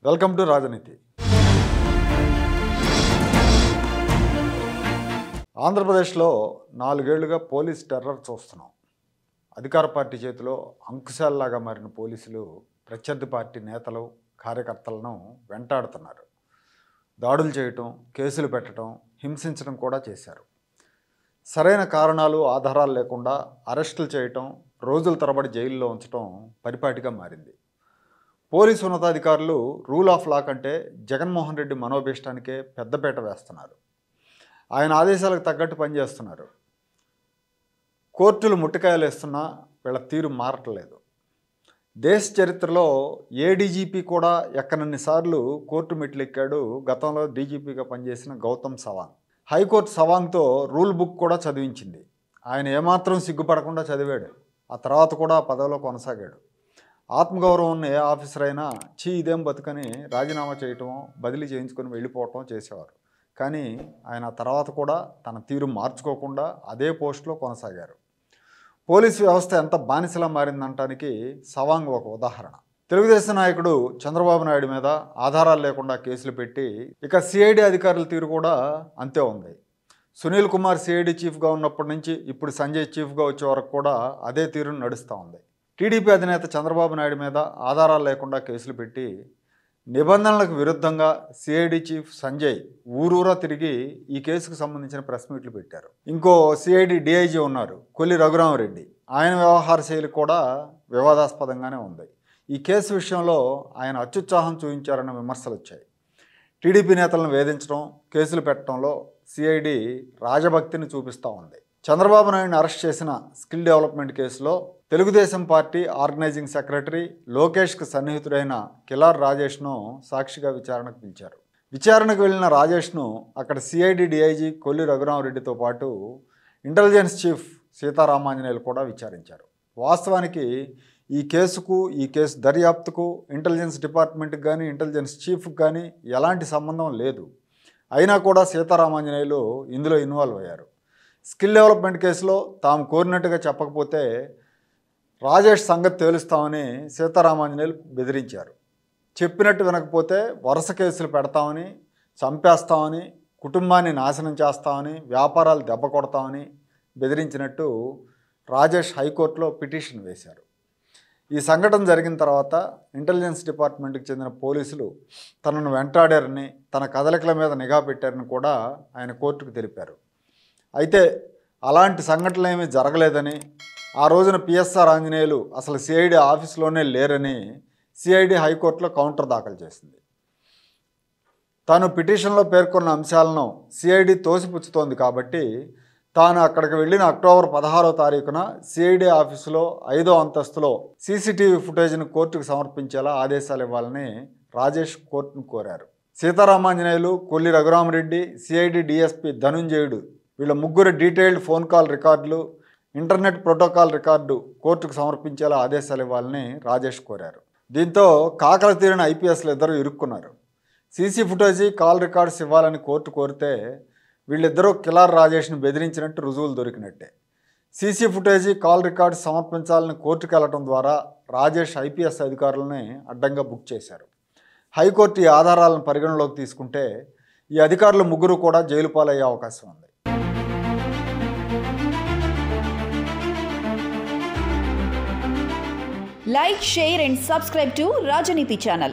Welcome to రాజనీతి. ఆంధ్రప్రదేశ్లో 4 ఏళ్లుగా పోలీస్ టెర్రర్ చూస్తున్నాం. అధికార పార్టీ చేతిలో అంకుశాల్లాగా మారిన పోలీసులు ప్రత్యర్థి పార్టీ నేతలు, కార్యకర్తలను వెంటాడుతున్నారు. దాడులు చేయటం, కేసులు పెట్టడం, హింసించడం కూడా చేశారు. సరైన కారణాలు, ఆధారాలు లేకుండా అరెస్టులు చేయటం, రోజుల తరబడి జైల్లో ఉంచడం పరిపాటిగా మారింది. పోలీసు ఉన్నతాధికారులు రూల్ ఆఫ్ లా కంటే జగన్మోహన్ రెడ్డి మనోభీష్టానికే పెద్దపీట వేస్తున్నారు. ఆయన ఆదేశాలకు తగ్గట్టు పనిచేస్తున్నారు. కోర్టులు ముట్టికాయలు వేస్తున్నా వీళ్ళ తీరు మారట్లేదు. దేశ చరిత్రలో ఏ డీజీపీ కూడా ఎక్కనన్నిసార్లు కోర్టు మెట్లెక్కాడు గతంలో డీజీపీగా పనిచేసిన గౌతమ్ సవాంగ్. హైకోర్టు సవాంగ్తో రూల్ బుక్ కూడా చదివించింది. ఆయన ఏమాత్రం సిగ్గుపడకుండా చదివాడు. ఆ తర్వాత కూడా ఆ పదవిలో కొనసాగాడు. ఆత్మగౌరవం ఉన్న ఏ ఆఫీసర్ అయినా ఇదేం బతుకని రాజీనామా చేయటం, బదిలీ చేయించుకొని వెళ్ళిపోవటం చేసేవారు. కానీ ఆయన తర్వాత కూడా తన తీరు మార్చుకోకుండా అదే పోస్టులో కొనసాగారు. పోలీసు వ్యవస్థ ఎంత బానిసలా మారిందంటానికి సవాంగ్ ఒక ఉదాహరణ. తెలుగుదేశం నాయకుడు చంద్రబాబు నాయుడు మీద ఆధారాలు లేకుండా కేసులు పెట్టి ఇక సిఐడి అధికారుల తీరు కూడా అంతే ఉంది. సునీల్ కుమార్ సిఐడి చీఫ్గా ఉన్నప్పటి నుంచి ఇప్పుడు సంజయ్ చీఫ్గా వచ్చే వరకు కూడా అదే తీరును నడుస్తూ ఉంది. టీడీపీ అధినేత చంద్రబాబు నాయుడు మీద ఆధారాలు లేకుండా కేసులు పెట్టి నిబంధనలకు విరుద్ధంగా సిఐడి చీఫ్ సంజయ్ ఊరూరా తిరిగి ఈ కేసుకు సంబంధించిన ప్రెస్ మీట్లు పెట్టారు. ఇంకో సిఐడి డిఐజీ ఉన్నారు, కొల్లి రఘురామరెడ్డి. ఆయన వ్యవహార శైలి కూడా వివాదాస్పదంగానే ఉంది. ఈ కేసు విషయంలో ఆయన అత్యుత్సాహం చూపించారన్న విమర్శలు వచ్చాయి. టీడీపీ నేతలను వేధించడం, కేసులు పెట్టడంలో సిఐడి రాజభక్తిని చూపిస్తూ ఉంది. చంద్రబాబు నాయుడిని అరెస్ట్ చేసిన స్కిల్ డెవలప్మెంట్ కేసులో తెలుగుదేశం పార్టీ ఆర్గనైజింగ్ సెక్రటరీ లోకేష్కు సన్నిహితుడైన కిలార్ రాజేష్ను సాక్షిగా విచారణకు పిలిచారు. విచారణకు వెళ్ళిన రాజేష్ను అక్కడ సిఐడి డిఐజీ కొల్లి రఘురామరెడ్డితో పాటు ఇంటెలిజెన్స్ చీఫ్ సీతారామాంజనేయులు కూడా విచారించారు. వాస్తవానికి ఈ కేసు దర్యాప్తుకు ఇంటెలిజెన్స్ డిపార్ట్మెంట్కి కానీ ఇంటెలిజెన్స్ చీఫ్కి కానీ ఎలాంటి సంబంధం లేదు. అయినా కూడా సీతారామాంజనేయులు ఇందులో ఇన్వాల్వ్ అయ్యారు. స్కిల్ డెవలప్మెంట్ కేసులో తాము కోరినట్టుగా చెప్పకపోతే రాజేష్ సంగతి తేలుస్తామని సీతారామాంజనేయులు బెదిరించారు. చెప్పినట్టు వినకపోతే వరుస కేసులు పెడతామని, చంపేస్తామని, కుటుంబాన్ని నాశనం చేస్తామని, వ్యాపారాలు దెబ్బ కొడతామని బెదిరించినట్టు రాజేష్ హైకోర్టులో పిటిషన్ వేశారు. ఈ సంఘటన జరిగిన తర్వాత ఇంటెలిజెన్స్ డిపార్ట్మెంట్కి చెందిన పోలీసులు తనను వెంటాడారని, తన కదలికల మీద నిఘా పెట్టారని కూడా ఆయన కోర్టుకు తెలిపారు. అయితే అలాంటి సంఘటనలు ఏమీ జరగలేదని, ఆ రోజున పిఎస్ఆర్ ఆంజనేయులు అసలు సిఐడి ఆఫీసులోనే లేరని సిఐడి హైకోర్టులో కౌంటర్ దాఖలు చేసింది. తాను పిటిషన్లో పేర్కొన్న అంశాలను సిఐడి తోసిపుచ్చుతోంది కాబట్టి తాను అక్కడికి వెళ్ళిన అక్టోబర్ 16వ తారీఖున సిఐడి ఆఫీసులో 5వ అంతస్తులో సీసీటీవీ ఫుటేజ్ను కోర్టుకు సమర్పించేలా ఆదేశాలు ఇవ్వాలని రాజేష్ కోర్టును కోరారు. సీతారామాంజనేయులు, కొల్లి రఘురామరెడ్డి, సిఐడి డిఎస్పీ ధనుంజయుడు వీళ్ళ ముగ్గురు డీటెయిల్డ్ ఫోన్ కాల్ రికార్డులు, ఇంటర్నెట్ ప్రోటోకాల్ రికార్డు కోర్టుకు సమర్పించేలా ఆదేశాలు ఇవ్వాలని రాజేష్ కోరారు. దీంతో కాకల తీరిన ఐపీఎస్లు ఇద్దరు ఇరుక్కున్నారు. సీసీ ఫుటేజీ, కాల్ రికార్డ్స్ ఇవ్వాలని కోర్టు కోరితే వీళ్ళిద్దరూ కిలార్ రాజేష్ను బెదిరించినట్టు రుజువులు దొరికినట్టే. సీసీ ఫుటేజీ, కాల్ రికార్డ్స్ సమర్పించాలని కోర్టుకు వెళ్లడం ద్వారా రాజేష్ ఐపీఎస్ అధికారులని అడ్డంగా బుక్ చేశారు. హైకోర్టు ఈ ఆధారాలను పరిగణలోకి తీసుకుంటే ఈ అధికారులు ముగ్గురు కూడా జైలు పాలయ్యే అవకాశం ఉంది. Like, share and subscribe to Rajaniti channel.